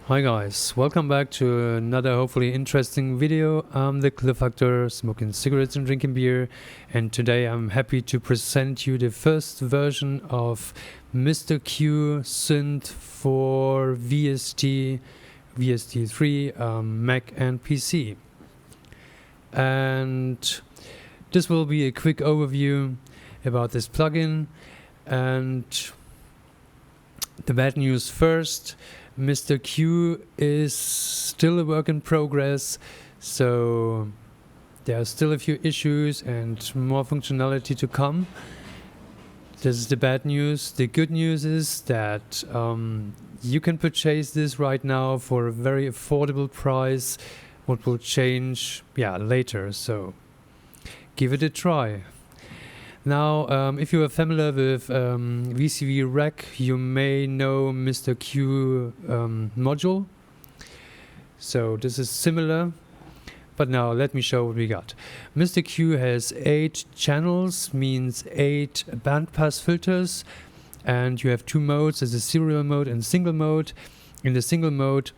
Hi guys, welcome back to another hopefully interesting video. I'm the KlirrFactory, smoking cigarettes and drinking beer, and today I'm happy to present you the first version of Mr.Q Synth for VST, VST3, Mac and PC. And this will be a quick overview about this plugin. And the bad news first. Mr.Q is still a work in progress, so there are still a few issues and more functionality to come. This is the bad news. The good news is that you can purchase this right now for a very affordable price, what will change later, so give it a try. Now, if you are familiar with VCV Rec, you may know Mr.Q module. So this is similar, but now let me show what we got. Mr.Q has 8 channels, means 8 bandpass filters, and you have 2 modes, there's a serial mode and single mode. In the single mode,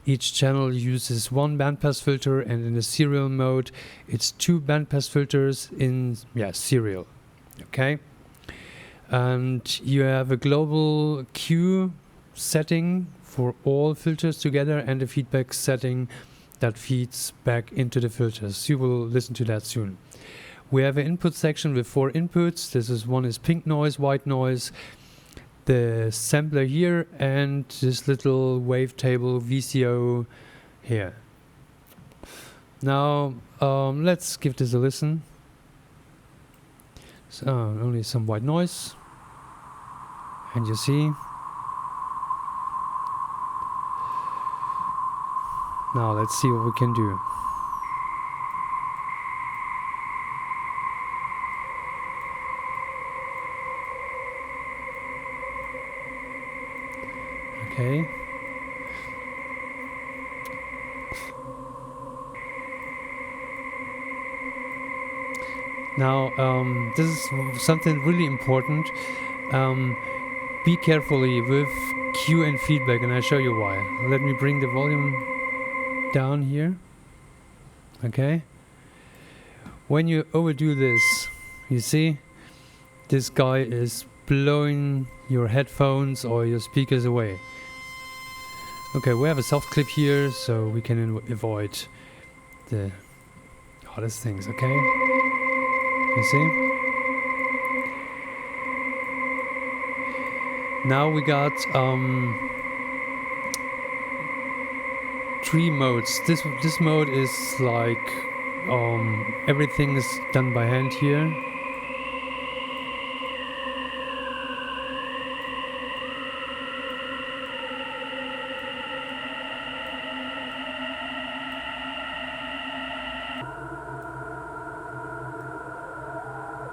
each channel uses 1 bandpass filter, and in the serial mode, it's 2 bandpass filters in serial. Okay, and you have a global Q setting for all filters together and a feedback setting that feeds back into the filters. You will listen to that soon. We have an input section with 4 inputs. One is pink noise, white noise, the sampler here, and this little wavetable VCO here. Now let's give this a listen. So only some white noise, and you see. Now let's see what we can do. Okay. Now, this is something really important. Be carefully with Q and feedback, and I'll show you why. Let me bring the volume down here. Okay. When you overdo this, you see, this guy is blowing your headphones or your speakers away. Okay, we have a soft clip here, so we can avoid the hardest things, okay? You see? Now we got 3 modes. This mode is like everything is done by hand here.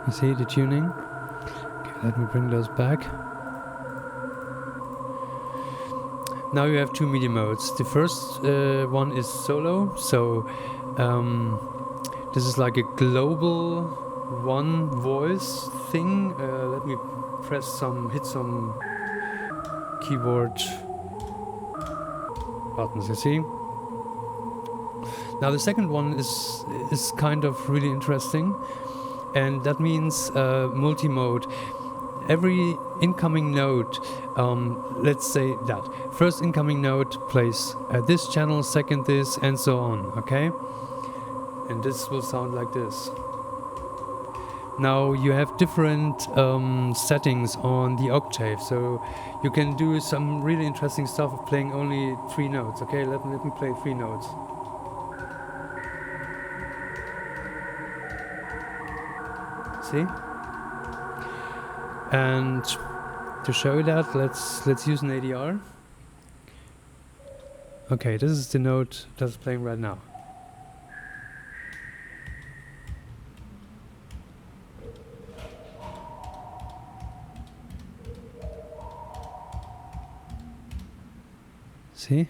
You see the tuning? Okay, let me bring those back. Now you have 2 MIDI modes. The first one is solo, so this is like a global one voice thing. Let me hit some keyboard buttons, you see? Now the second one is kind of really interesting. And that means multi-mode. Every incoming note, let's say that first incoming note plays this channel, second this, and so on, okay? And this will sound like this. Now you have different settings on the octave, so you can do some really interesting stuff of playing only 3 notes, okay? Let me play 3 notes. See? And to show you that, let's use an ADR. Okay, this is the note that's playing right now. See?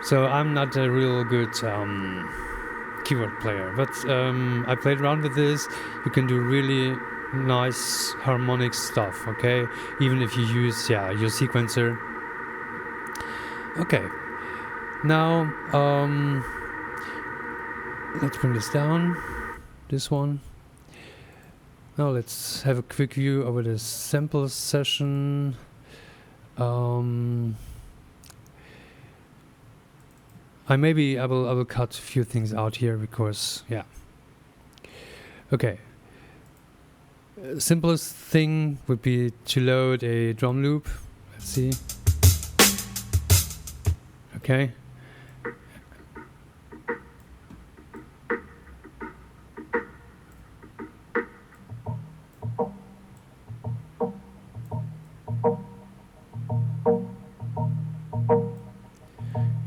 So I'm not a real good keyboard player, but I played around with this. You can do really nice harmonic stuff, okay? Even if you use, yeah, your sequencer. Okay, now let's bring this down, this one. Now let's have a quick view over the sample session. I will cut a few things out here because, yeah. Okay. Simplest thing would be to load a drum loop. Let's see. Okay.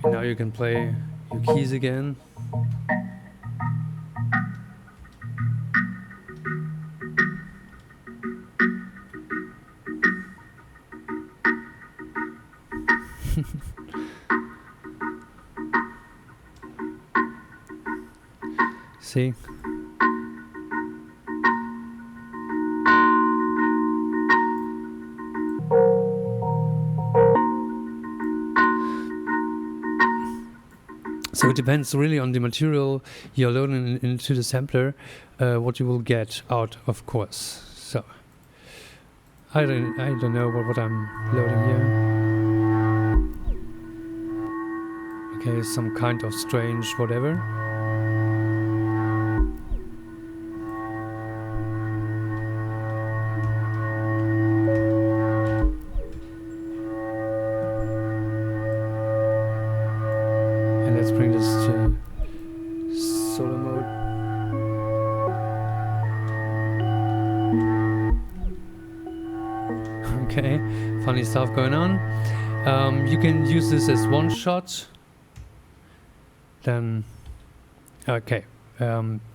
And now you can play your keys again. See? So it depends really on the material you're loading into the sampler, what you will get out, of course. So I don't know what I'm loading here. Okay, some kind of strange whatever. Let's bring this to solo mode. Okay, funny stuff going on. You can use this as one shot. Then, okay,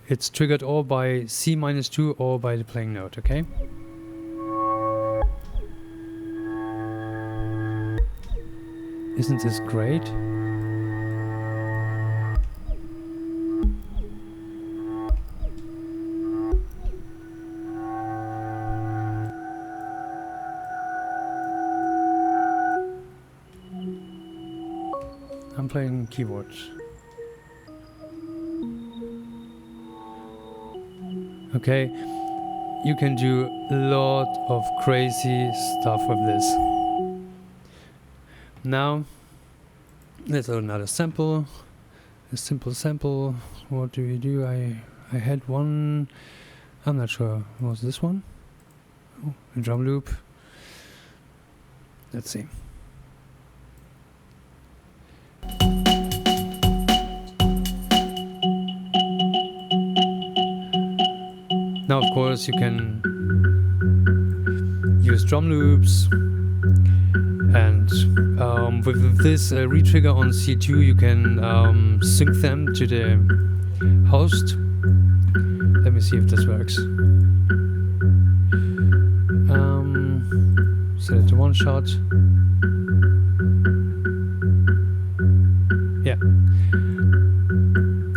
it's triggered or by C-2 or by the playing note, okay? Isn't this great? I'm playing keyboards. Okay, you can do a lot of crazy stuff with this. Now, let's add another sample. A simple sample. What do we do? I had one. I'm not sure. Was this one? Oh, a drum loop. Let's see. Now, of course, you can use drum loops, and with this retrigger on C2, you can sync them to the host. Let me see if this works. Set it to one shot. Yeah.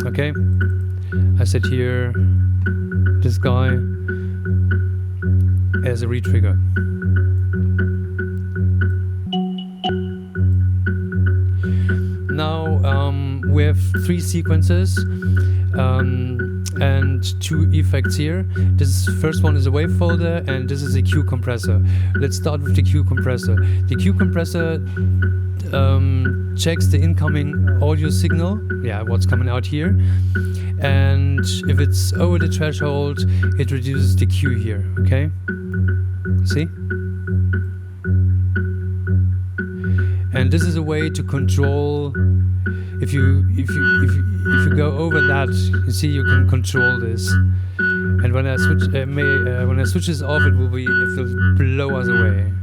Okay. I set here this guy as a retrigger. Now we have 3 sequences and 2 effects here. This first one is a Wavefolder and this is a Q compressor. Let's start with the Q compressor. The Q compressor checks the incoming audio signal, yeah, what's coming out here. And if it's over the threshold, it reduces the Q here, okay? See? And this is a way to control. If you go over that, you see you can control this. And when I switch when I switch this off, it will blow us away.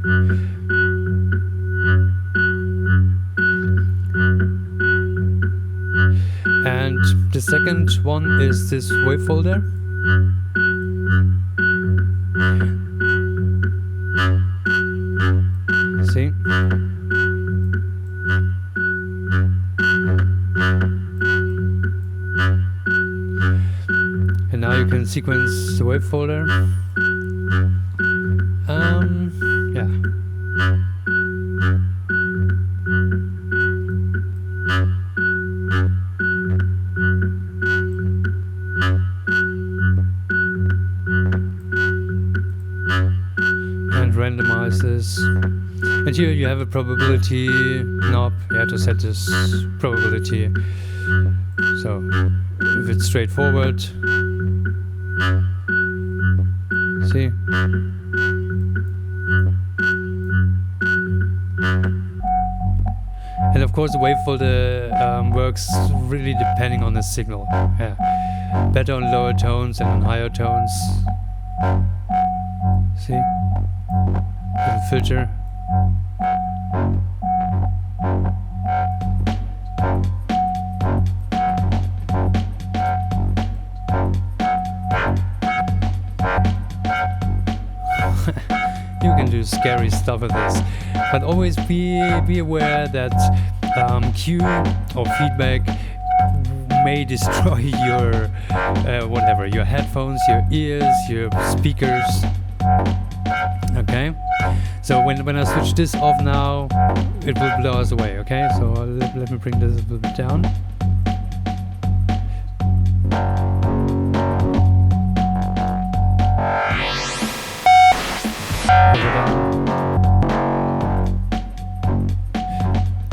And the second one is this Wavefolder. See? And now you can sequence the Wavefolder. And here you have a probability knob. You have to set this probability. So if it's straightforward, see? And of course the Wavefolder works really depending on the signal. Yeah. Better on lower tones than on higher tones. See? Little filter. You can do scary stuff with this, but always be aware that cue or feedback may destroy your whatever, your headphones, your ears, your speakers. Okay, so when I switch this off now, it will blow us away. Okay, so let me bring this a little bit down.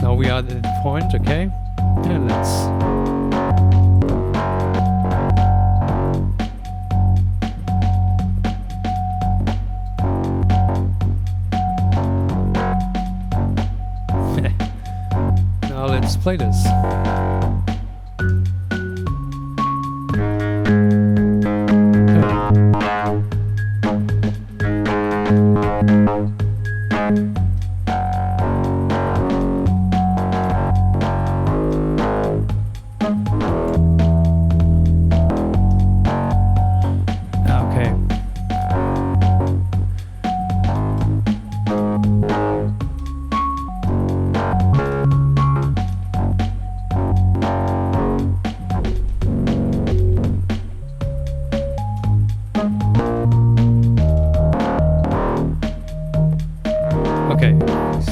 Now we are at the point, okay? And let's now let's play this.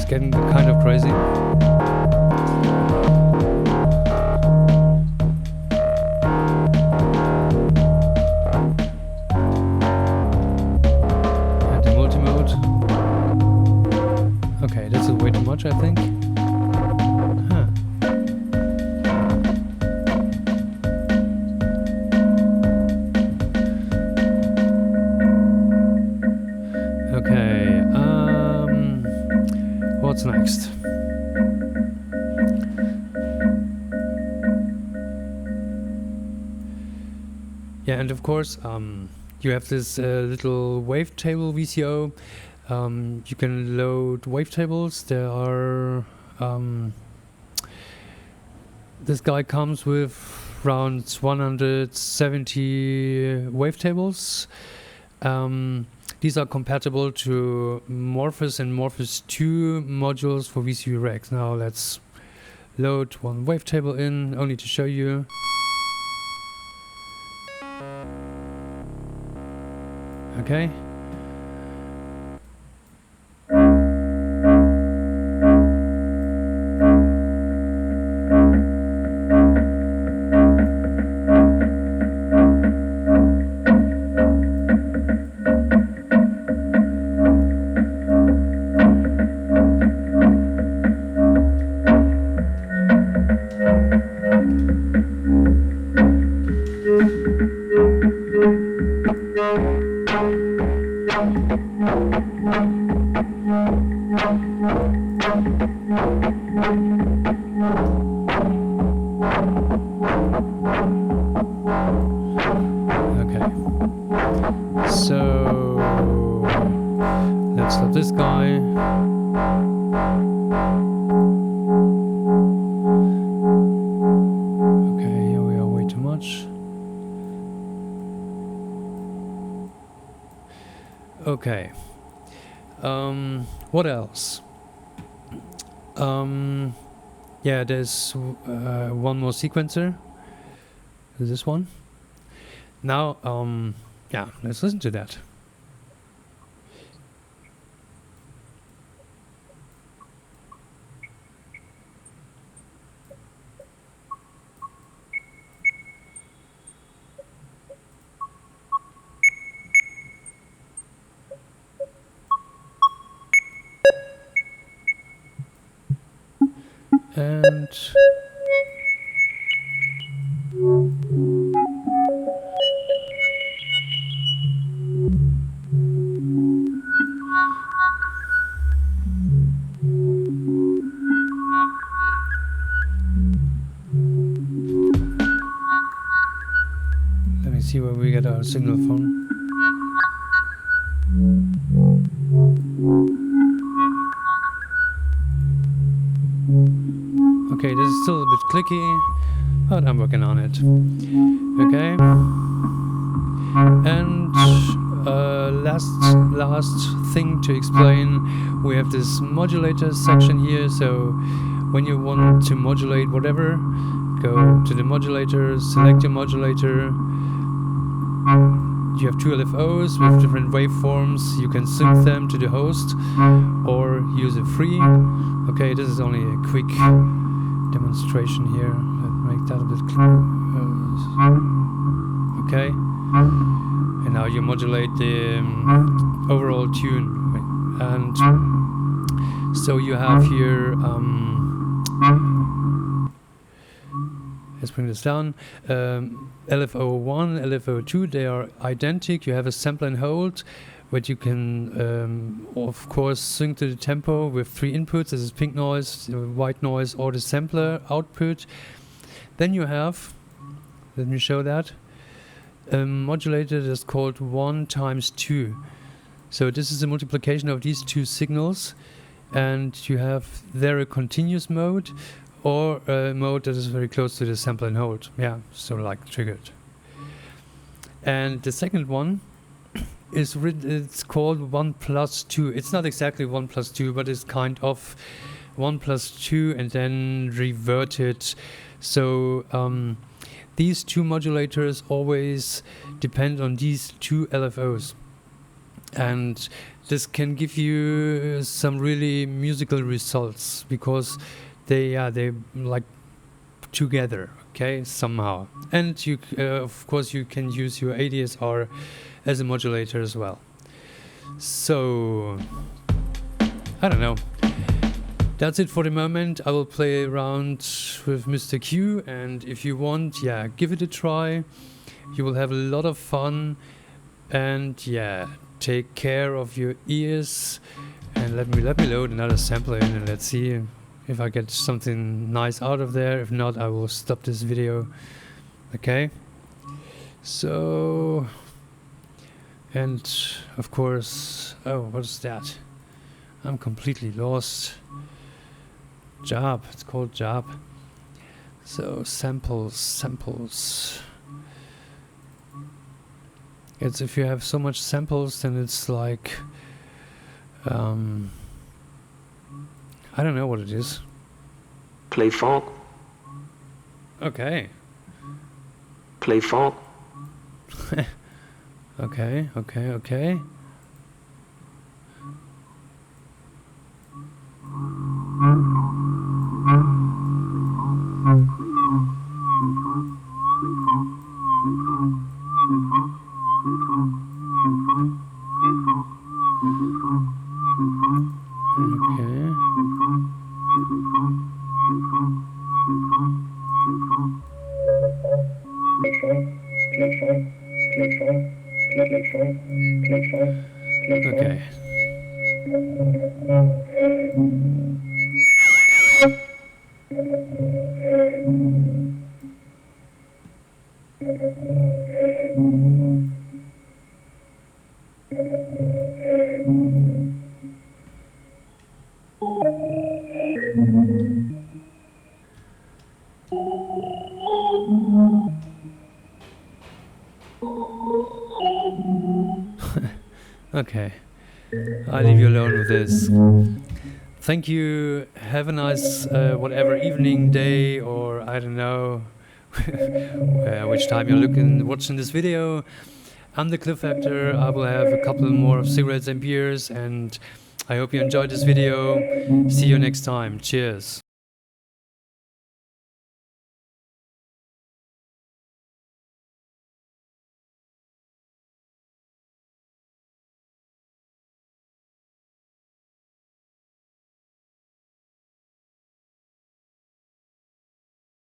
Getting kind of crazy. And the multi-mode. Okay, this is way too much, I think. Huh. Okay, what's next? Yeah, and of course, you have this little wavetable VCO. You can load wavetables. There are this guy comes with around 170 wavetables. These are compatible to Morphous and Morphous 2 modules for VCU racks. Now let's load one wavetable in, only to show you. Okay. This guy. Okay, here we are way too much. Okay. What else? Yeah, there's one more sequencer. This one. Now, yeah, let's listen to that. And let me see where we get our signal from. Okay, this is still a bit clicky, but I'm working on it. Okay. And last thing to explain, we have this modulator section here. So when you want to modulate whatever, go to the modulator, select your modulator. You have two LFOs with different waveforms. You can sync them to the host or use a free. Okay, this is only a quick demonstration here. Let's make that a bit clearer. Okay, and now you modulate the overall tune. And so you have here, let's bring this down. LFO1, LFO2, they are identical. You have a sample and hold, but you can, of course, sync to the tempo with 3 inputs. This is pink noise, white noise, or the sampler output. Then you have, let me show that, a modulator that's called 1 times 2. So this is a multiplication of these two signals, and you have there a continuous mode, or a mode that is very close to the sample and hold. Yeah, so like triggered. And the second one is it's called 1 plus 2. It's not exactly 1 plus 2, but it's kind of 1 plus 2 and then reverted. So these two modulators always depend on these two LFOs. And this can give you some really musical results because they like together, okay, somehow. And you, of course, you can use your ADSR as a modulator as well. So, I don't know. That's it for the moment. I will play around with Mr. Q, and if you want, yeah, give it a try. You will have a lot of fun, and yeah, take care of your ears. And let me load another sampler in, and let's see if I get something nice out of there. If not, I will stop this video. Okay. So, and of course, oh, what's that? I'm completely lost. Job, it's called job. So samples. It's if you have so much samples, then it's like, I don't know what it is. Play funk. Okay. Play funk. Okay. Okay. Okay, I'll leave you alone with this. Thank you. Have a nice whatever evening, day, or I don't know which time you're watching this video. I'm the KlirrFactory. I will have a couple more of cigarettes and beers, and I hope you enjoyed this video. See you next time. Cheers.